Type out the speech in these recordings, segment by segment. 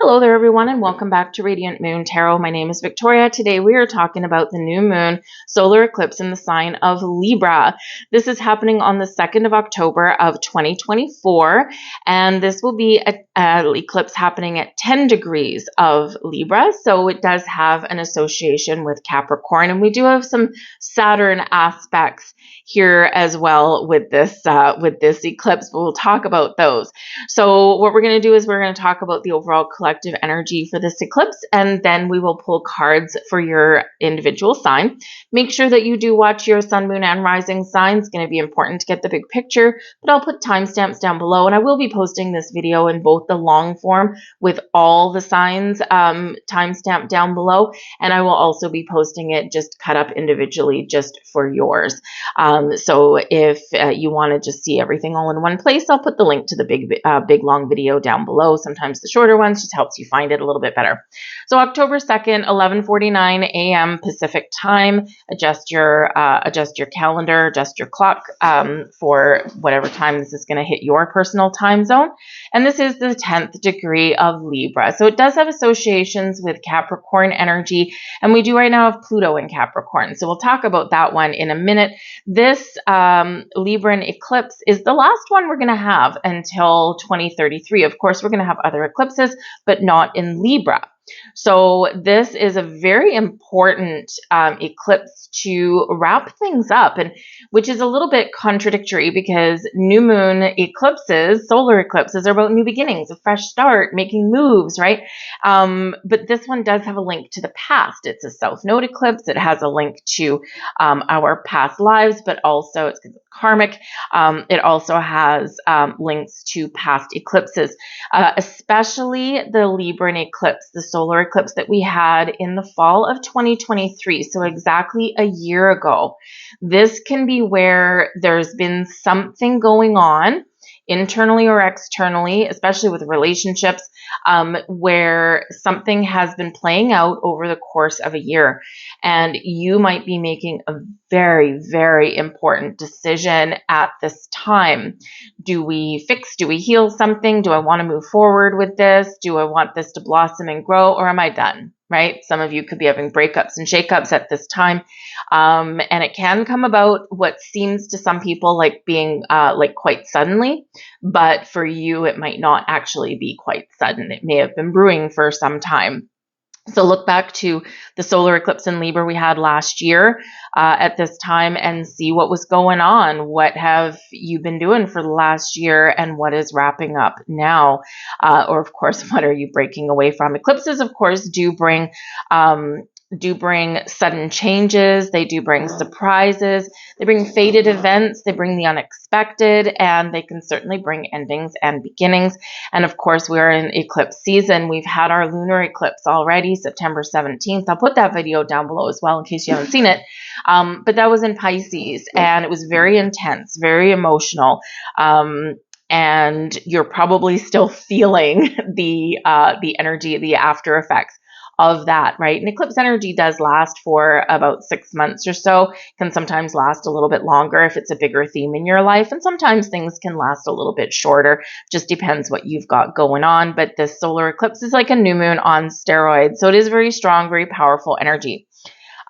Hello there, everyone, and welcome back to Radiant Moon Tarot. My name is Victoria. Today we are talking about the new moon solar eclipse in the sign of Libra. This is happening on the 2nd of October of 2024, and this will be an eclipse happening at 10 degrees of Libra, so it does have an association with Capricorn, and we do have some Saturn aspects here as well with this eclipse, but we'll talk about those. So what we're going to do is we're going to talk about the overall collective energy for this eclipse, and then we will pull cards for your individual sign. Make sure that you do watch your sun, moon, and rising sign. It's going to be important to get the big picture, but I'll put timestamps down below, and I will be posting this video in both the long form with all the signs timestamped down below, and I will also be posting it just cut up individually just for yours. So if you want to just see everything all in one place, I'll put the link to the big long video down below. Sometimes the shorter ones just helps you find it a little bit better. So October 2nd, 11:49 a.m. Pacific time. Adjust your calendar, adjust your clock for whatever time this is going to hit your personal time zone. And this is the 10th degree of Libra. So it does have associations with Capricorn energy, and we do right now have Pluto in Capricorn. So we'll talk about that one in a minute. This Libran eclipse is the last one we're going to have until 2033. Of course, we're going to have other eclipses, but not in Libra. So this is a very important eclipse to wrap things up, and which is a little bit contradictory because new moon eclipses, solar eclipses, are about new beginnings, a fresh start, making moves, right? But this one does have a link to the past. It's a south node eclipse. It has a link to our past lives, but also it's karmic. It also has links to past eclipses, especially the Libran eclipse, the solar eclipse that we had in the fall of 2023, so exactly a year ago. This can be where there's been something going on internally or externally, especially with relationships, where something has been playing out over the course of a year. And you might be making a very, very important decision at this time. Do we fix? Do we heal something? Do I want to move forward with this? Do I want this to blossom and grow, or am I done? Right? Some of you could be having breakups and shakeups at this time. And it can come about what seems to some people like being like quite suddenly, but for you, it might not actually be quite sudden. It may have been brewing for some time. So look back to the solar eclipse in Libra we had last year at this time and see what was going on. What have you been doing for the last year, and what is wrapping up now? Or of course, what are you breaking away from? Eclipses, of course, do bring sudden changes. They do bring surprises. They bring fated events. They bring the unexpected, and they can certainly bring endings and beginnings. And of course, we're in eclipse season. We've had our lunar eclipse already, September 17th. I'll put that video down below as well in case you haven't seen it. But that was in Pisces, and it was very intense, very emotional. And you're probably still feeling the energy, the after effects of that, right? And eclipse energy does last for about 6 months or so, can sometimes last a little bit longer if it's a bigger theme in your life, and sometimes things can last a little bit shorter, just depends what you've got going on. But this solar eclipse is like a new moon on steroids, so it is very strong, very powerful energy.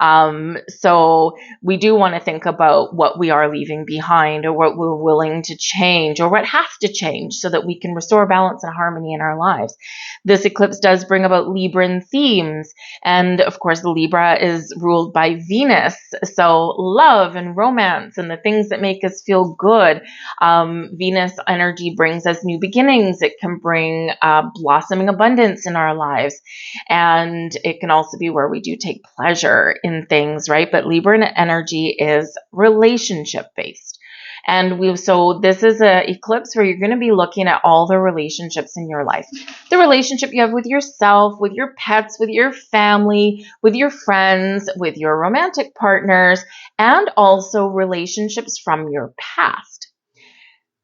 So we do want to think about what we are leaving behind, or what we're willing to change, or what has to change so that we can restore balance and harmony in our lives. This eclipse does bring about Libran themes. And of course, Libra is ruled by Venus. So love and romance and the things that make us feel good. Venus energy brings us new beginnings. It can bring blossoming abundance in our lives. And it can also be where we do take pleasure in things, right? But Libra energy is relationship based. And so this is an eclipse where you're going to be looking at all the relationships in your life. The relationship you have with yourself, with your pets, with your family, with your friends, with your romantic partners, and also relationships from your past.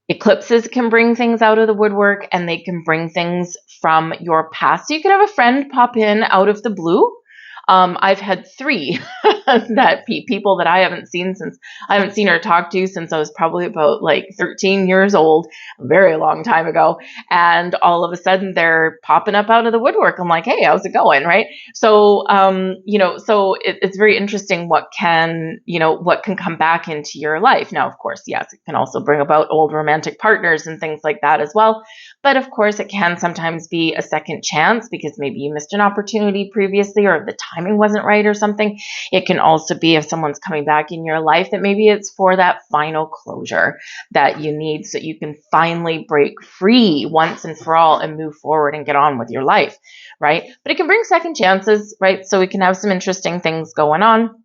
Eclipses can bring things out of the woodwork, and they can bring things from your past. So you could have a friend pop in out of the blue. I've had three that people that I haven't seen or talked to since I was probably about like 13 years old, a very long time ago. And all of a sudden they're popping up out of the woodwork. I'm like, hey, how's it going? Right. So, it's very interesting what can come back into your life. Now, of course, yes, it can also bring about old romantic partners and things like that as well. But of course, it can sometimes be a second chance because maybe you missed an opportunity previously or the timing wasn't right or something. It can also be if someone's coming back in your life that maybe it's for that final closure that you need so you can finally break free once and for all and move forward and get on with your life, right? But it can bring second chances, right? So we can have some interesting things going on.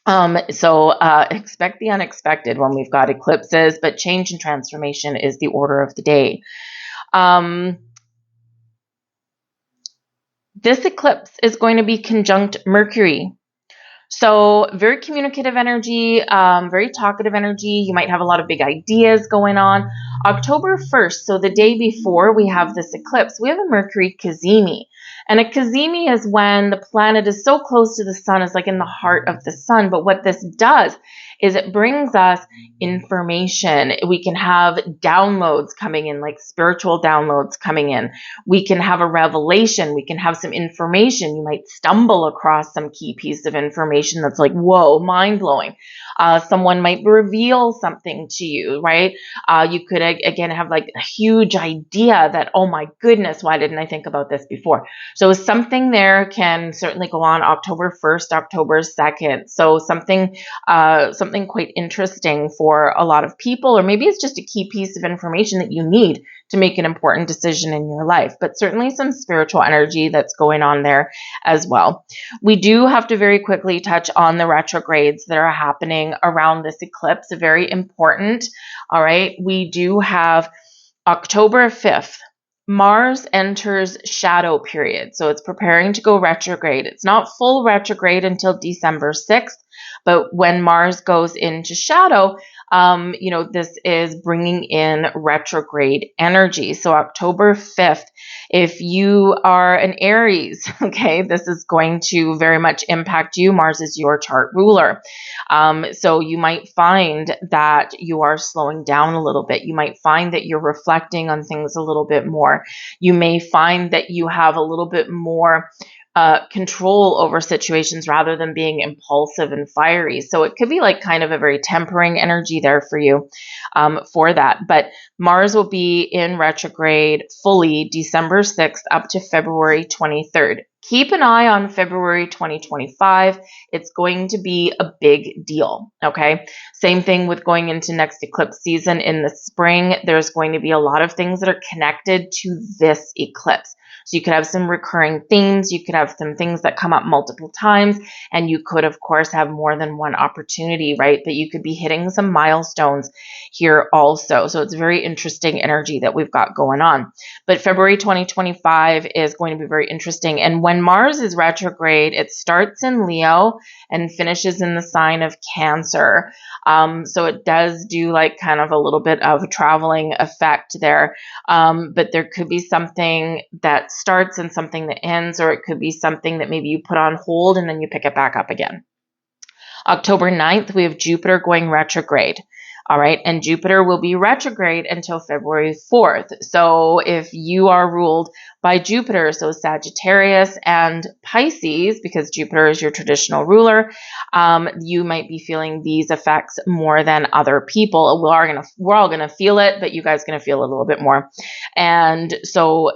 Expect the unexpected when we've got eclipses, but change and transformation is the order of the day. This eclipse is going to be conjunct Mercury. So very communicative energy, very talkative energy. You might have a lot of big ideas going on. October 1st, so the day before we have this eclipse, we have a Mercury cazimi. And a cazimi is when the planet is so close to the sun, it's like in the heart of the sun. But what this does is it brings us information. We can have downloads coming in, like spiritual downloads coming in. We can have a revelation. We can have some information. You might stumble across some key piece of information that's like, whoa, mind-blowing. Someone might reveal something to you, right? You could, again, have like a huge idea that, oh my goodness, why didn't I think about this before? So something there can certainly go on October 1st, October 2nd. So something quite interesting for a lot of people, or maybe it's just a key piece of information that you need to make an important decision in your life, but certainly some spiritual energy that's going on there as well. We do have to very quickly touch on the retrogrades that are happening around this eclipse. Very important. All right. We do have October 5th. Mars enters shadow period. So it's preparing to go retrograde. It's not full retrograde until December 6th, but when Mars goes into shadow, this is bringing in retrograde energy. So October 5th, if you are an Aries, okay, this is going to very much impact you. Mars is your chart ruler. So you might find that you are slowing down a little bit. You might find that you're reflecting on things a little bit more. You may find that you have a little bit more control over situations rather than being impulsive and fiery. So it could be like kind of a very tempering energy there for you for that. But Mars will be in retrograde fully December 6th up to February 23rd. Keep an eye on February 2025. It's going to be a big deal, okay? Same thing with going into next eclipse season in the spring. There's going to be a lot of things that are connected to this eclipse. So you could have some recurring themes. You could have some things that come up multiple times. And you could, of course, have more than one opportunity, right? But you could be hitting some milestones here also. So it's very interesting energy that we've got going on. But February 2025 is going to be very interesting. And when Mars is retrograde, it starts in Leo and finishes in the sign of Cancer. So it does do like kind of a little bit of a traveling effect there. But there could be something that starts and something that ends, or it could be something that maybe you put on hold and then you pick it back up again. October 9th, we have Jupiter going retrograde. All right. And Jupiter will be retrograde until February 4th. So if you are ruled by Jupiter, so Sagittarius and Pisces, because Jupiter is your traditional ruler, you might be feeling these effects more than other people. We're all gonna feel it, but you guys are gonna feel it a little bit more. And so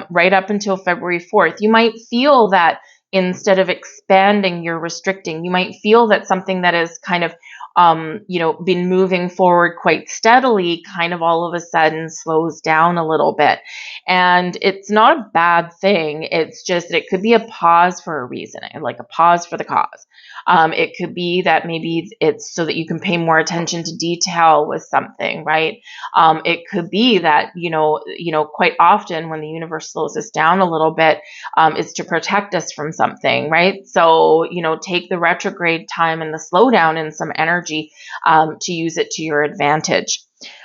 right up until February 4th, you might feel that instead of expanding, you're restricting. You might feel that something that is kind of been moving forward quite steadily kind of all of a sudden slows down a little bit. And it's not a bad thing. It's just that it could be a pause for a reason, like a pause for the cause. It could be that maybe it's so that you can pay more attention to detail with something, right? It could be that, quite often when the universe slows us down a little bit, it's to protect us from something, right? So, take the retrograde time and the slowdown and some energy to use it to your advantage.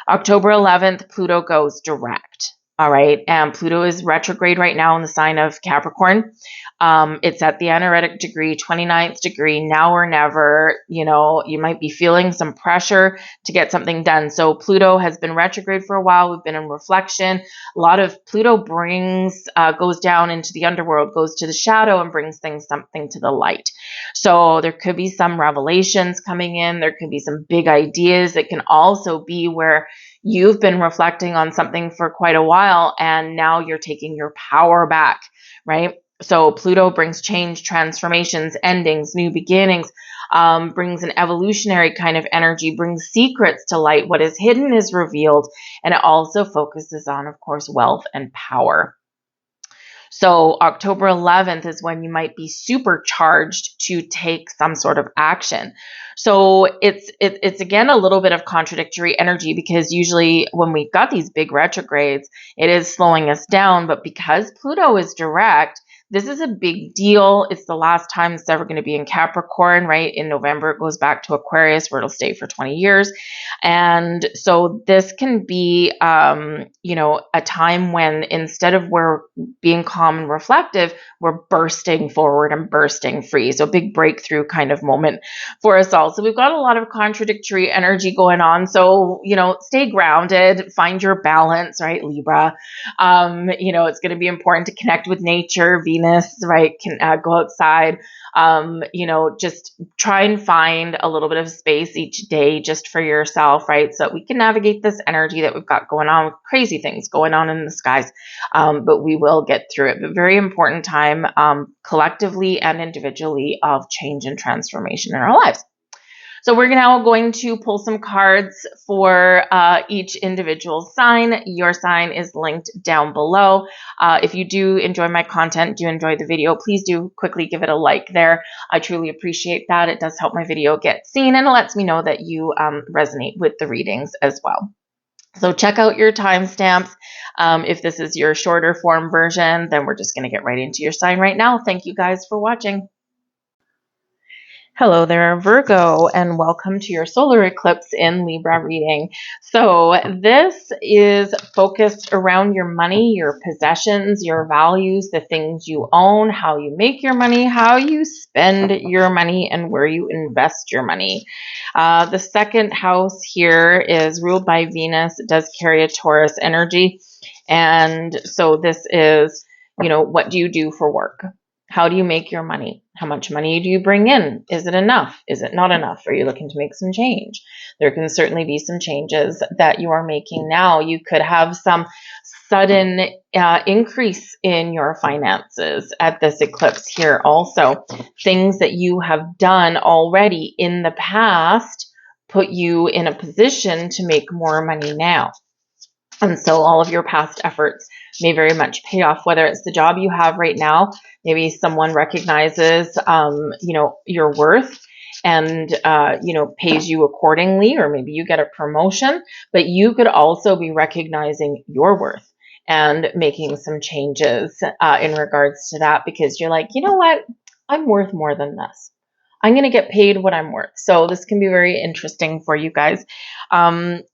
October 11th, Pluto goes direct. All right. And Pluto is retrograde right now in the sign of Capricorn. It's at the anaretic degree, 29th degree, now or never. You know, you might be feeling some pressure to get something done. So Pluto has been retrograde for a while. We've been in reflection. A lot of Pluto goes down into the underworld, goes to the shadow and brings something to the light. So there could be some revelations coming in. There could be some big ideas. It can also be where you've been reflecting on something for quite a while and now you're taking your power back, right? So Pluto brings change, transformations, endings, new beginnings, brings an evolutionary kind of energy, brings secrets to light. What is hidden is revealed, and it also focuses on, of course, wealth and power. So October 11th is when you might be supercharged to take some sort of action. So it's again a little bit of contradictory energy, because usually when we got these big retrogrades, it is slowing us down. But because Pluto is direct, this is a big deal. It's the last time it's ever going to be in Capricorn, right? In November, it goes back to Aquarius, where it'll stay for 20 years. And so this can be, a time when instead of we're being calm and reflective, we're bursting forward and bursting free. So big breakthrough kind of moment for us all. So we've got a lot of contradictory energy going on. So, stay grounded, find your balance, right, Libra? It's going to be important to connect with nature. Venus, right, can go outside. Just try and find a little bit of space each day just for yourself, right? So that we can navigate this energy that we've got going on, with crazy things going on in the skies. But we will get through it. But very important time, collectively and individually, of change and transformation in our lives. So we're now going to pull some cards for each individual sign. Your sign is linked down below. If you do enjoy my content, do enjoy the video, please do quickly give it a like there. I truly appreciate that. It does help my video get seen, and it lets me know that you resonate with the readings as well. So check out your timestamps. If this is your shorter form version, then we're just going to get right into your sign right now. Thank you guys for watching. Hello there, Virgo, and welcome to your solar eclipse in Libra reading. So this is focused around your money, your possessions, your values, the things you own, how you make your money, how you spend your money, and where you invest your money. The second house here is ruled by Venus. It does carry a Taurus energy. And so this is, what do you do for work? How do you make your money? How much money do you bring in? Is it enough? Is it not enough? Are you looking to make some change? There can certainly be some changes that you are making now. You could have some sudden increase in your finances at this eclipse here also. Things that you have done already in the past put you in a position to make more money now. And so all of your past efforts may very much pay off, whether it's the job you have right now. Maybe someone recognizes, your worth and, pays you accordingly, or maybe you get a promotion, but you could also be recognizing your worth and making some changes in regards to that, because you're like, you know what? I'm worth more than this. I'm going to get paid what I'm worth. So this can be very interesting for you guys.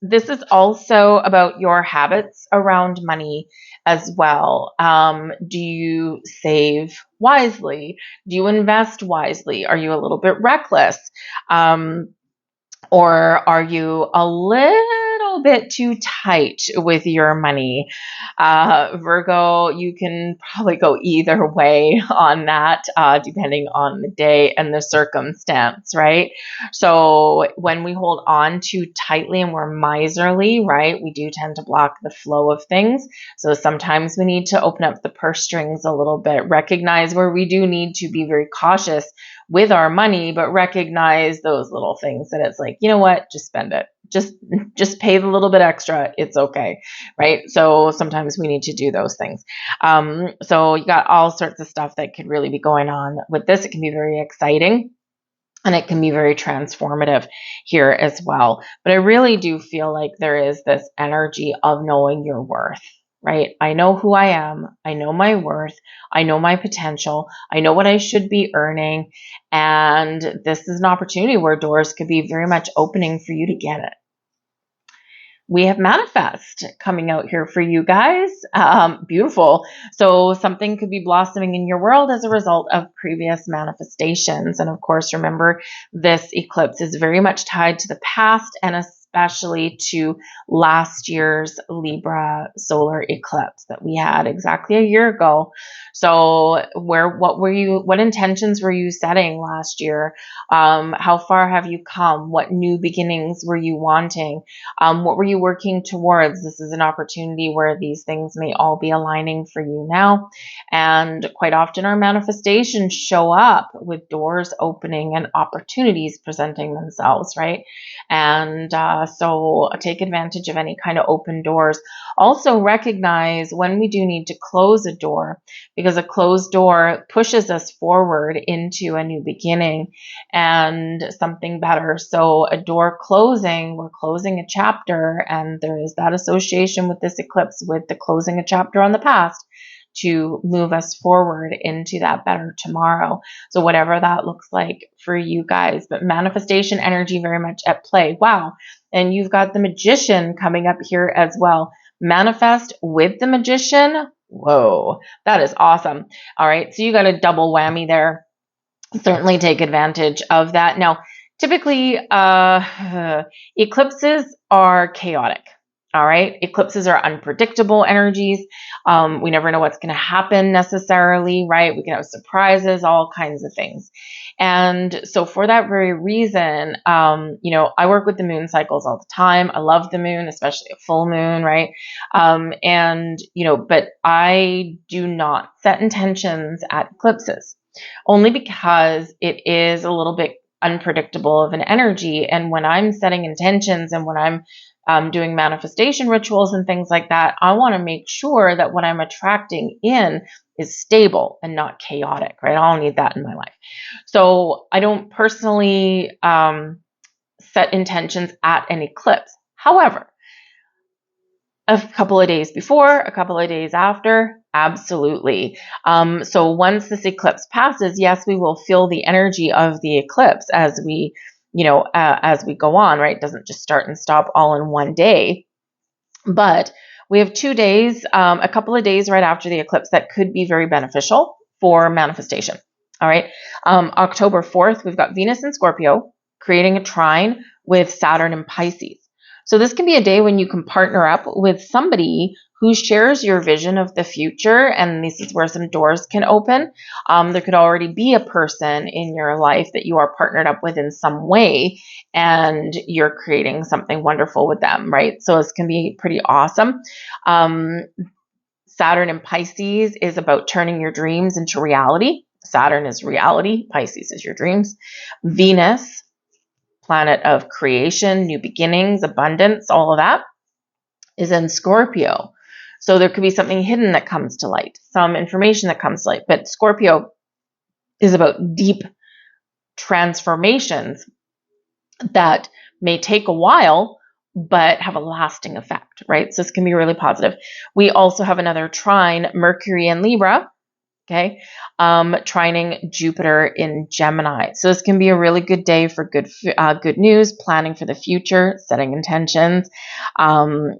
This is also about your habits around money as well. Do you save wisely? Do you invest wisely? Are you a little bit reckless? Or are you a little bit too tight with your money? Virgo, you can probably go either way on that, depending on the day and the circumstance, right? So when we hold on too tightly and we're miserly, right, we do tend to block the flow of things. So sometimes we need to open up the purse strings a little bit, recognize where we do need to be very cautious with our money, but recognize those little things that it's like, you know what, just spend it. Just pay the little bit extra. It's okay. Right. So sometimes we need to do those things. So you got all sorts of stuff that could really be going on with this. It can be very exciting and it can be very transformative here as well. But I really do feel like there is this energy of knowing your worth. Right? I know who I am. I know my worth. I know my potential. I know what I should be earning. And this is an opportunity where doors could be very much opening for you to get it. we have manifest coming out here for you guys. Beautiful. So something could be blossoming in your world as a result of previous manifestations. And of course, remember, this eclipse is very much tied to the past and especially to last year's Libra solar eclipse that we had exactly a year ago. So what intentions were you setting last year? How far have you come? What new beginnings were you wanting? What were you working towards? This is an opportunity where these things may all be aligning for you now. And quite often our manifestations show up with doors opening and opportunities presenting themselves, right? And so take advantage of any kind of open doors. Also recognize when we do need to close a door, because a closed door pushes us forward into a new beginning and something better. So a door closing, we're closing a chapter, and there is that association with this eclipse with the closing a chapter on the past to move us forward into that better tomorrow. So whatever that looks like for you guys, but manifestation energy very much at play. Wow. And you've got the Magician coming up here as well. Manifest with the Magician. Whoa, that is awesome. All right. So you got a double whammy there. Certainly take advantage of that. Now, typically, eclipses are chaotic. All right. Eclipses are unpredictable energies. We never know what's going to happen necessarily, right? We can have surprises, all kinds of things. And so for that very reason, I work with the moon cycles all the time. I love the moon, especially a full moon, right? But I do not set intentions at eclipses, only because it is a little bit unpredictable of an energy. And when I'm setting intentions and when I'm doing manifestation rituals and things like that, I want to make sure that what I'm attracting in is stable and not chaotic, right? I don't need that in my life. So I don't personally set intentions at an eclipse. However, a couple of days before, a couple of days after, absolutely. So once this eclipse passes, yes, we will feel the energy of the eclipse as we go on, right? It doesn't just start and stop all in one day. But we have 2 days, a couple of days right after the eclipse that could be very beneficial for manifestation. All right. October 4th, we've got Venus in Scorpio creating a trine with Saturn in Pisces. So this can be a day when you can partner up with somebody who shares your vision of the future, and this is where some doors can open. There could already be a person in your life that you are partnered up with in some way, and you're creating something wonderful with them, right? So this can be pretty awesome. Saturn in Pisces is about turning your dreams into reality. Saturn is reality. Pisces is your dreams. Venus, planet of creation, new beginnings, abundance, all of that, is in Scorpio. So there could be something hidden that comes to light, some information that comes to light. But Scorpio is about deep transformations that may take a while, but have a lasting effect, right? So this can be really positive. We also have another trine, Mercury in Libra, okay, trining Jupiter in Gemini. So this can be a really good day for good news, planning for the future, setting intentions,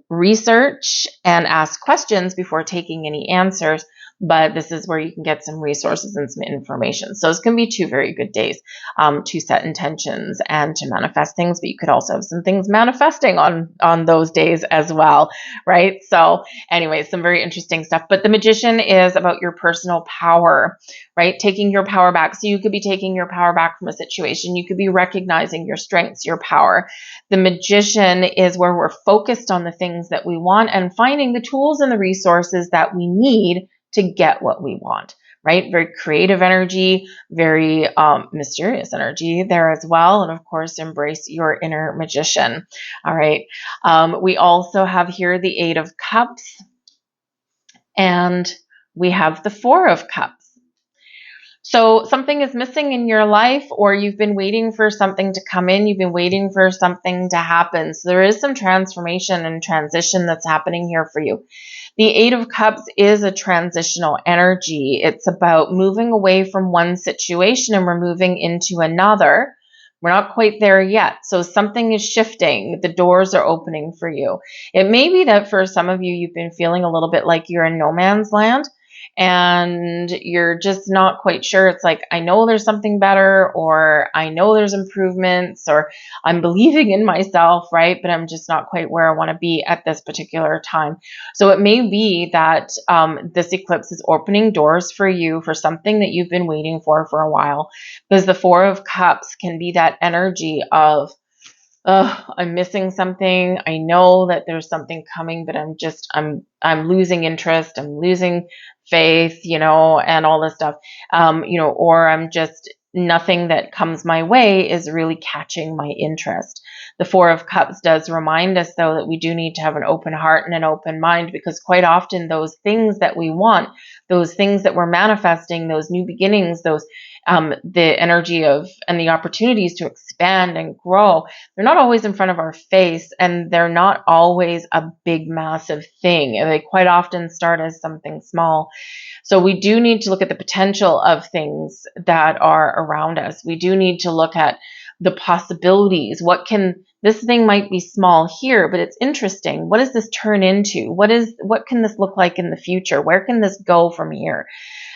research, and ask questions before taking any answers. But this is where you can get some resources and some information. So this can be 2 very good days to set intentions and to manifest things. But you could also have some things manifesting on those days as well, right? So anyway, some very interesting stuff. But the Magician is about your personal power, right? Taking your power back. So you could be taking your power back from a situation. You could be recognizing your strengths, your power. The Magician is where we're focused on the things that we want and finding the tools and the resources that we need to get what we want, right? Very creative energy, very mysterious energy there as well. And of course, embrace your inner magician. All right. We also have here the 8 of Cups, and we have the 4 of Cups. So something is missing in your life, or you've been waiting for something to come in. You've been waiting for something to happen. So there is some transformation and transition that's happening here for you. The 8 of Cups is a transitional energy. It's about moving away from one situation and we're moving into another. We're not quite there yet. So something is shifting. The doors are opening for you. It may be that for some of you, you've been feeling a little bit like you're in no man's land and you're just not quite sure. It's like, I know there's something better, or I know there's improvements, or I'm believing in myself, right? But I'm just not quite where I want to be at this particular time. So it may be that this eclipse is opening doors for you for something that you've been waiting for a while, because the Four of Cups can be that energy of, I'm missing something. I know that there's something coming, but I'm losing interest. I'm losing faith, and all this stuff, or I'm just, nothing that comes my way is really catching my interest. The Four of Cups does remind us, though, that we do need to have an open heart and an open mind, because quite often those things that we want, those things that we're manifesting, those new beginnings, those the energy of and the opportunities to expand and grow, they're not always in front of our face, and they're not always a big, massive thing. They quite often start as something small. So we do need to look at the potential of things that are around us. We do need to look at the possibilities. This thing might be small here, but it's interesting. What does this turn into? What can this look like in the future? Where can this go from here?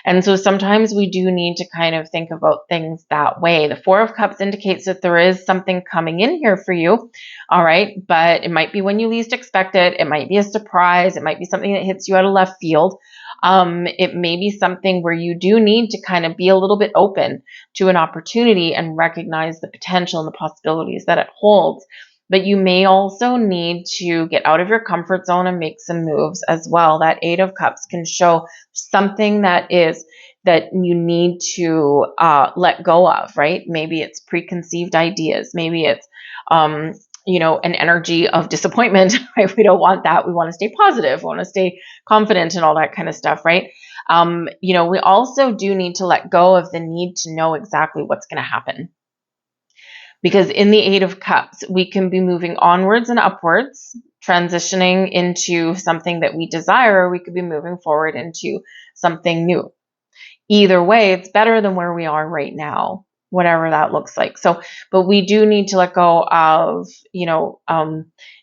And so sometimes we do need to kind of think about things that way. The Four of Cups indicates that there is something coming in here for you. All right. But it might be when you least expect it. It might be a surprise. It might be something that hits you out of left field. It may be something where you do need to kind of be a little bit open to an opportunity and recognize the potential and the possibilities that it holds. But you may also need to get out of your comfort zone and make some moves as well. That Eight of Cups can show something that you need to let go of, right? Maybe it's preconceived ideas. Maybe it's, an energy of disappointment, right? We don't want that. We want to stay positive. We want to stay confident and all that kind of stuff, right? We also do need to let go of the need to know exactly what's going to happen. Because in the Eight of Cups, we can be moving onwards and upwards, transitioning into something that we desire, or we could be moving forward into something new. Either way, it's better than where we are right now, whatever that looks like. So, but we do need to let go of,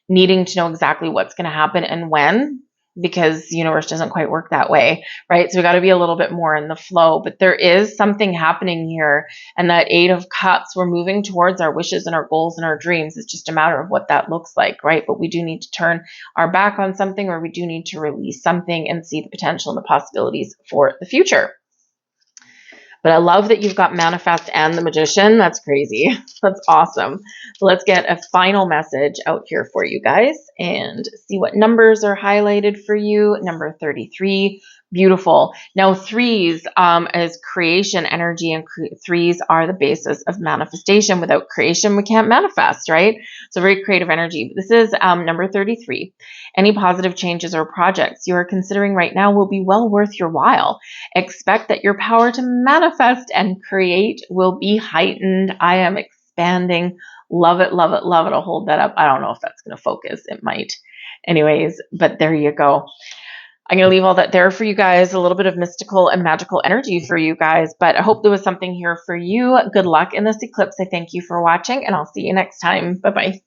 needing to know exactly what's going to happen and when, because the universe doesn't quite work that way, right? So we got to be a little bit more in the flow, but there is something happening here. And that Eight of Cups, we're moving towards our wishes and our goals and our dreams. It's just a matter of what that looks like, right? But we do need to turn our back on something, or we do need to release something and see the potential and the possibilities for the future. But I love that you've got Manifest and the Magician. That's crazy. That's awesome. So let's get a final message out here for you guys and see what numbers are highlighted for you. Number 33. Beautiful. Now, threes is creation energy, and threes are the basis of manifestation. Without creation, we can't manifest, right? So very creative energy. This is number 33. Any positive changes or projects you are considering right now will be well worth your while. Expect that your power to manifest and create will be heightened. I am expanding. Love it, love it, love it. I'll hold that up. I don't know if that's going to focus. It might. Anyways, but there you go. I'm going to leave all that there for you guys, a little bit of mystical and magical energy for you guys, but I hope there was something here for you. Good luck in this eclipse. I thank you for watching, and I'll see you next time. Bye-bye.